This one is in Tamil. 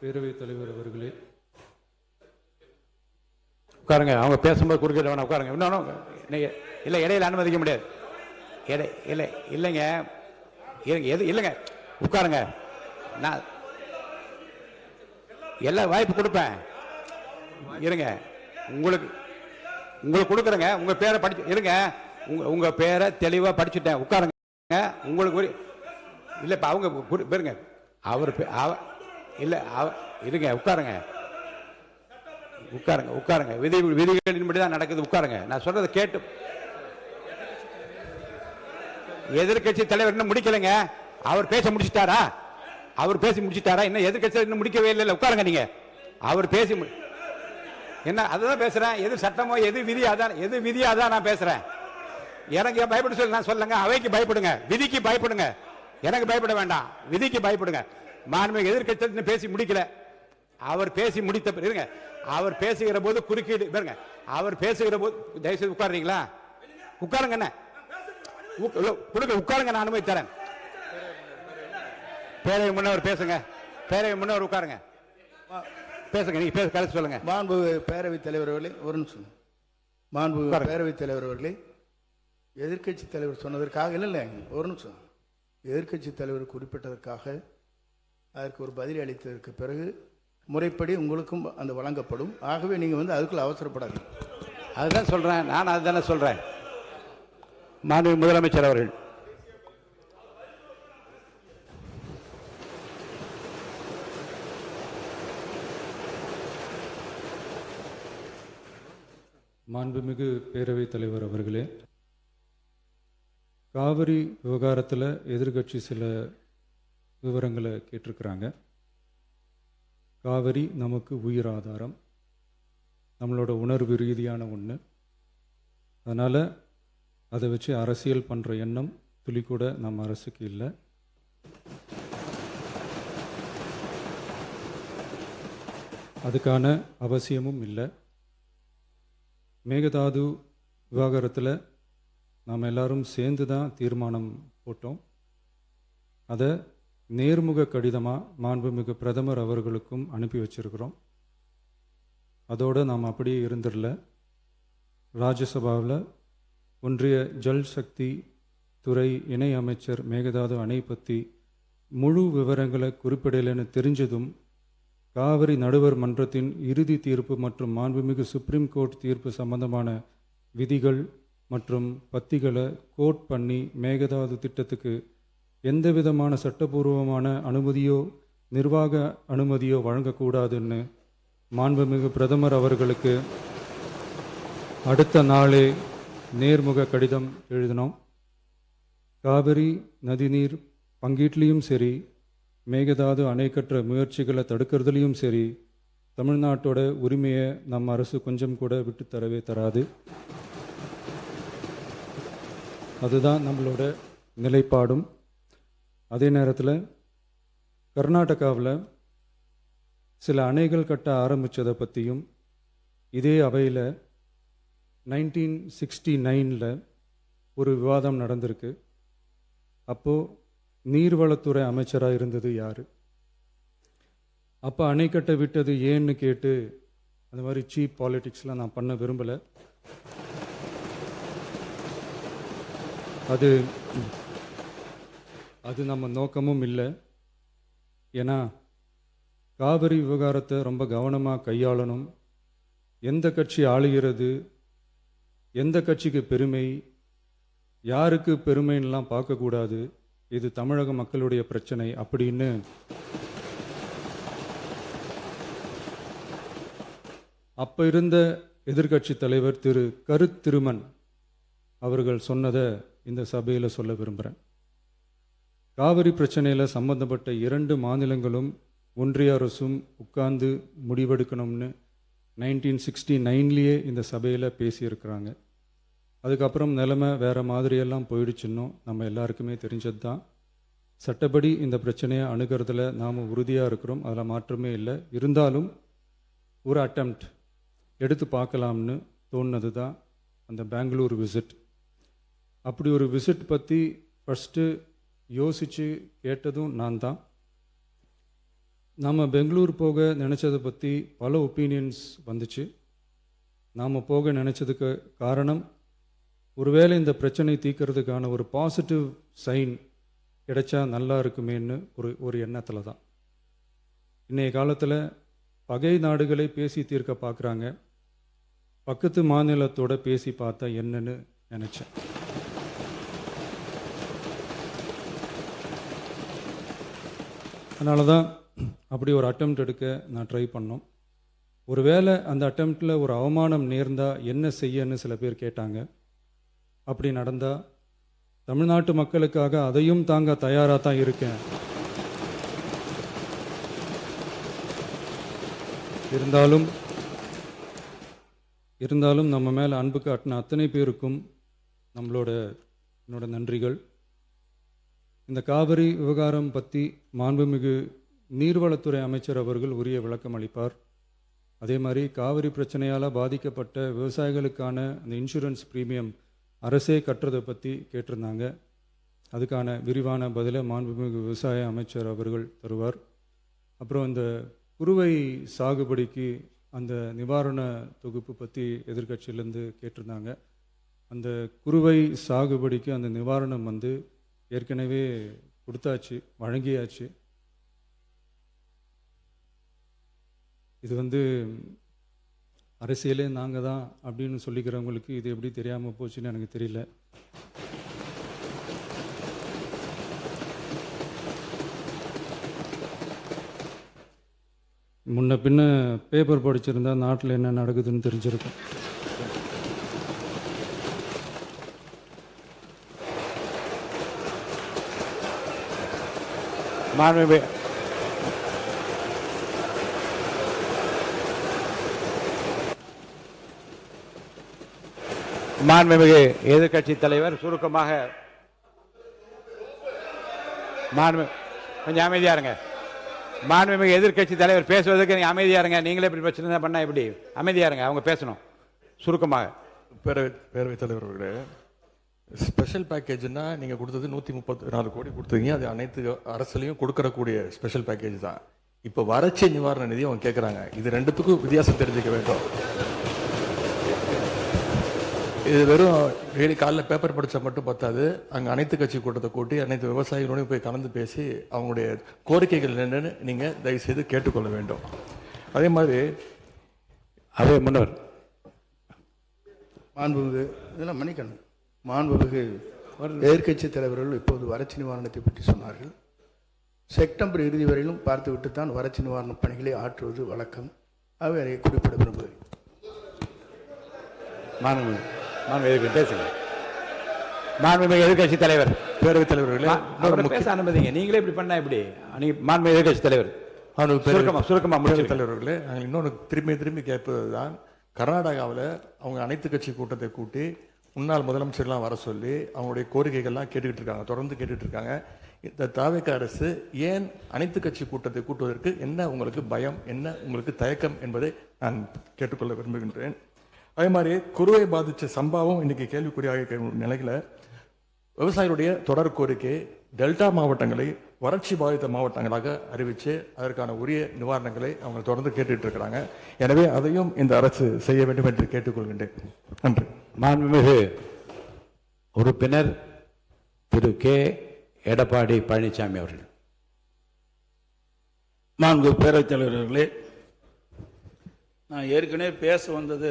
பேரவைத் தலைவர் அவர்களே, உட்காருங்க. அவங்க பேசும்போது குறுக்கிட வேணாம், உட்காருங்க. இன்னொன்று இல்லை, இடையில அனுமதிக்க முடியாது. இல்லை இல்லைங்க, எது இல்லைங்க, உட்காருங்க. நான் எல்லா வாய்ப்பு கொடுப்பேன். இருங்க, உங்களுக்கு கொடுக்குறேங்க. உங்க பேரை படிச்சு இருங்க. உங்க பேரை தெளிவாக படிச்சுட்டேன். உட்காருங்க. உங்களுக்கு இல்லை, இப்போ அவங்க பாருங்க. அவர் இல்லை, இருங்க, உட்காருங்க. விதிகளின்படி தான் நடக்குது. உட்காருங்க. நான் சொல்றதை கேட்டு. எதிர்கட்சி தலைவர் இன்னும் முடிக்கலைங்க. அவர் பேச முடிச்சிட்டாரா? இன்னும் எதிர்கட்சி இன்னும் முடிக்கவே இல்லை. உட்காருங்க. நீங்க அவர் பேசி என்ன அதுதான் பேசுறேன். எது சட்டமோ எது விதி அதான் நான் பேசுறேன். எனக்கு பயப்பட சொல்லி நான் சொல்லுங்க. அவைக்கு பயப்படுங்க, விதிக்கு பயப்படுங்க. எனக்கு பயப்பட வேண்டாம், விதிக்கு பயப்படுங்க. மாண்புமிகு எதிர்கட்சி பேசி முடிக்கல. அவர் பேசி முடித்த இருங்க. அவர் பேசுகிற போது குறுக்கீடு பாருங்க. அவர் பேசுகிற போது தயவுசெய்து உட்காருறீங்களா? உட்காருங்க. என்ன கொடுங்க, உட்காருங்க. நான் அனுமதி தரேன். பேரவை முன்னவர் பேசுங்க. பேரவை முன்னவர் உட்காருங்க, பேசுங்க. நீங்க பேச கருத்து சொல்லுங்க. மாண்பு பேரவைத் தலைவர் அவர்களே, ஒரு நிமிஷம். மாண்பு பேரவைத் தலைவர் அவர்களே, எதிர்கட்சி தலைவர் சொன்னதற்காக இல்லை, ஒரு நிமிஷம். எதிர்கட்சி தலைவர் குறிப்பிட்டதற்காக அதற்கு ஒரு பதில் அளித்ததற்கு பிறகு முறைப்படி உங்களுக்கும் அந்த வழங்கப்படும். ஆகவே நீங்கள் அதுக்குள்ள அவசரப்படாது. அதுதான் சொல்றேன். நான் அதுதானே சொல்றேன். மாண்பு முதலமைச்சர் அவர்கள். மாண்புமிகு பேரவைத் தலைவர் அவர்களே, காவிரி விவகாரத்தில் எதிர்கட்சி சில விவரங்களை கேட்டிருக்கிறாங்க. காவிரி நமக்கு உயிர் ஆதாரம், நம்மளோட உணர்வு ரீதியான ஒன்று. அதனால் அதை வச்சு அரசியல் பண்ணுற எண்ணம் துளி கூட நம்ம அரசுக்கு இல்லை. அதுக்கான அவசியமும் இல்லை. மேகதாது விவகாரத்தில் நாம் எல்லாரும் சேர்ந்து தான் தீர்மானம் போட்டோம். அதை நேர்முக கடிதமாக மாண்புமிகு பிரதமர் அவர்களுக்கும் அனுப்பி வச்சிருக்கிறோம். அதோடு நாம் அப்படியே இருந்துடல. ராஜ்யசபாவில் ஒன்றிய ஜல் சக்தி துறை இணை அமைச்சர் மேகதாது அணை பற்றி முழு விவரங்களை குறிப்பிடலைன்னு தெரிஞ்சதும் காவிரி நடுவர் மன்றத்தின் இறுதி தீர்ப்பு மற்றும் மாண்புமிகு சுப்ரீம் கோர்ட் தீர்ப்பு சம்பந்தமான விதிகள் மற்றும் பத்திகளை கோட் பண்ணி மேகதாது திட்டத்துக்கு எந்த விதமான சட்டபூர்வமான அனுமதியோ நிர்வாக அனுமதியோ வழங்கக்கூடாதுன்னு மாண்புமிகு பிரதமர் அவர்களுக்கு அடுத்த நாளே நேர்முக கடிதம் எழுதினோம். காவிரி நதிநீர் பங்கீட்லேயும் சரி, மேகதாது அணை கட்டுற முயற்சிகளை தடுக்கிறதுலையும் சரி, தமிழ்நாட்டோட உரிமையை நம்ம அரசு கொஞ்சம் கூட விட்டு தரவே தராது. அதுதான் நம்மளோட நிலைப்பாடும். அதே நேரத்தில் கர்நாடகாவில் சில அணைகள் கட்ட ஆரம்பித்ததை பற்றியும் இதே அவையில் 1969 ஒரு விவாதம் நடந்திருக்கு. அப்போது நீர்வளத்துறை அமைச்சராக இருந்தது யார்? அப்போ அணை கட்ட விட்டது ஏன்னு கேட்டு அந்த மாதிரி சீப் பாலிட்டிக்ஸ்லாம் நான் பண்ண விரும்பலை. அது நம்ம நோக்கமும் இல்லை. ஏன்னா காவிரி விவகாரத்தை ரொம்ப கவனமாக கையாளணும். எந்த கட்சி ஆளுகிறது, எந்த கட்சிக்கு பெருமை, யாருக்கு பெருமைன்னெலாம் பார்க்கக்கூடாது. இது தமிழக மக்களுடைய பிரச்சனை அப்படின்னு அப்போ இருந்த எதிர்கட்சி தலைவர் திரு கருத்திருமன் அவர்கள் சொன்னதை இந்த சபையில் சொல்ல விரும்புகிறேன். காவிரி பிரச்சனையில் சம்பந்தப்பட்ட 2 மாநிலங்களும் ஒன்றிய அரசும் உட்கார்ந்து முடிவெடுக்கணும்னு 1969 இந்த சபையில் பேசியிருக்கிறாங்க. அதுக்கப்புறம் நிலைமை வேறு மாதிரியெல்லாம் போயிடுச்சுன்னும் நம்ம எல்லாருக்குமே தெரிஞ்சது தான். சட்டப்படி இந்த பிரச்சனையை அணுகிறதுல நாம் உறுதியாக இருக்கிறோம், அதில் மாற்றமே இல்லை. இருந்தாலும் ஒரு அட்டெம்ப்ட் எடுத்து பார்க்கலாம்னு தோணுனது தான் அந்த பெங்களூர் விசிட். அப்படி ஒரு விசிட் பற்றி ஃபஸ்ட்டு யோசித்து கேட்டதும் நான் தான். நாம் பெங்களூர் போக நினச்சதை பற்றி பல ஒப்பீனியன்ஸ் வந்துச்சு. நாம் போக நினச்சதுக்கு காரணம், ஒருவேளை இந்த பிரச்சனை தீர்க்கறதுக்கான ஒரு பாசிட்டிவ் சைன் கிடைச்சா நல்லா இருக்குமேன்னு ஒரு எண்ணத்தில் தான். இன்றைய காலத்தில் பகை நாடுகளை பேசி தீர்க்க பார்க்குறாங்க. பக்கத்து மாநிலத்தோட பேசி பார்த்தா என்னன்னு நினச்சேன். அதனால தான் அப்படி ஒரு அட்டெம்ப்ட் எடுக்க நான் ட்ரை பண்ணோம். ஒருவேளை அந்த அட்டெம்ப்டில் ஒரு அவமானம் நேர்ந்தால் என்ன செய்யன்னு சில பேர் கேட்டாங்க. அப்படி நடந்தால் தமிழ்நாட்டு மக்களுக்காக அதையும் தாங்க தயாராக தான் இருக்கேன். இருந்தாலும் நம்ம மேலே அன்பு காட்டின அத்தனை பேருக்கும் என்னோட நன்றிகள். இந்த காவிரி விவகாரம் பற்றி மாண்புமிகு நீர்வளத்துறை அமைச்சர் அவர்கள் உரிய விளக்கம் அளிப்பார். அதே மாதிரி காவிரி பிரச்சனையால் பாதிக்கப்பட்ட விவசாயிகளுக்கான அந்த இன்சூரன்ஸ் ப்ரீமியம் அரசே கட்டுறதை பற்றி கேட்டிருந்தாங்க. அதுக்கான விரிவான பதிலை மாண்புமிகு விவசாய அமைச்சர் அவர்கள் தருவார். அப்புறம் இந்த குறுவை சாகுபடிக்கு அந்த நிவாரண தொகுப்பு பற்றி எதிர்க்கட்சியிலேருந்து கேட்டிருந்தாங்க. அந்த குறுவை சாகுபடிக்கு அந்த நிவாரணம் ஏற்கனவே கொடுத்தாச்சு, வழங்கியாச்சு. இது அரசியலே நாங்கள் தான் அப்படின்னு சொல்லிக்கிறவங்களுக்கு இது எப்படி தெரியாமல் போச்சுன்னு எனக்கு தெரியல. முன்ன பின்ன பேப்பர் படிச்சிருந்தா நாட்டில் என்ன நடக்குதுன்னு தெரிஞ்சிருக்கும். மாண்புமிகு எதிர்க்கட்சி தலைவர் சுருக்கமாக. கொஞ்சம் அமைதியா இருங்க. மாண்புமிகு எதிர்க்கட்சி தலைவர் பேசுவதற்கு நீங்க அமைதியா இருங்க. நீங்களே இப்படி பிரச்சனை பண்ணா எப்படி? அமைதியா இருங்க, அவங்க பேசணும் சுருக்கமாக. பேரவைத் தலைவர் அவர்களே, ஸ்பெஷல் பேக்கேஜ்னா நீங்க கொடுத்தது 134 கோடி கொடுத்தீங்க. அது அனைத்து அரசுலையும் கொடுக்கறக்கூடிய ஸ்பெஷல் பேக்கேஜ் தான். இப்போ வறட்சி நிவாரண நிதி அவங்க கேட்குறாங்க. இது ரெண்டுத்துக்கும் வித்தியாசம் தெரிஞ்சுக்க வேண்டும். இது வெறும் டெய்லி காலைல பேப்பர் படித்தா மட்டும் பத்தாது. அங்கே அனைத்து கட்சி கூட்டத்தை கூட்டி அனைத்து விவசாயிகளோடையும் போய் கலந்து பேசி அவங்களுடைய கோரிக்கைகள் என்னன்னு நீங்கள் தயவுசெய்து கேட்டுக்கொள்ள வேண்டும். அதே மாதிரி முன்னவர் மாண்புமிகு இதெல்லாம் மன்னிக்கணும். மாண்புமிகு எதிர்க்கட்சி தலைவர்கள் இப்போது வறட்சி நிவாரணத்தை பற்றி சொன்னார்கள். செப்டம்பர் இறுதி வரையிலும் பார்த்துவிட்டு தான் வறட்சி நிவாரண பணிகளை ஆற்றுவது வழக்கம். அவை அதை குறிப்பிட விரும்புகிறேன். எதிர்கட்சி தலைவர், பேரவைத் தலைவர்களே, பேச அனுமதிங்க. நீங்களே இப்படி பண்ணா எப்படி? மாண்புமிகு எதிர்கட்சி தலைவர் சுருக்கமா தலைவர்களே, நாங்கள் இன்னொன்று திரும்பி கேட்பதுதான், கர்நாடகாவில் அவங்க அனைத்து கட்சி கூட்டத்தை கூட்டி முன்னாள் முதலமைச்சர்லாம் வர சொல்லி அவங்களுடைய கோரிக்கைகள்லாம் கேட்டுக்கிட்டு இருக்காங்க, தொடர்ந்து கேட்டுட்டு இருக்காங்க. இந்த தாவேக அரசு ஏன் அனைத்து கட்சி கூட்டத்தை கூட்டுவதற்கு என்ன உங்களுக்கு பயம், என்ன உங்களுக்கு தயக்கம் என்பதை நான் கேட்டுக்கொள்ள விரும்புகின்றேன். அதே மாதிரி குறுவை பாதித்த சம்பவம் இன்னைக்கு கேள்விக்குறியாக நிலையில விவசாயிகளுடைய தொடர் கோரிக்கை டெல்டா மாவட்டங்களை வறட்சி பாதித்த மாவட்டங்களாக அறிவித்து அதற்கான உரிய நிவாரணங்களை அவங்க தொடர்ந்து கேட்டுட்டு இருக்கிறாங்க. எனவே அதையும் இந்த அரசு செய்ய வேண்டும் என்று கேட்டுக்கொள்கின்றேன். நன்றி. மாண்புமிகு உறுப்பினர் திரு கே எடப்பாடி பழனிசாமி அவர்கள். மாண்புமிகு பேரவைத் தலைவர்களே, நான் ஏற்கனவே பேச வந்தது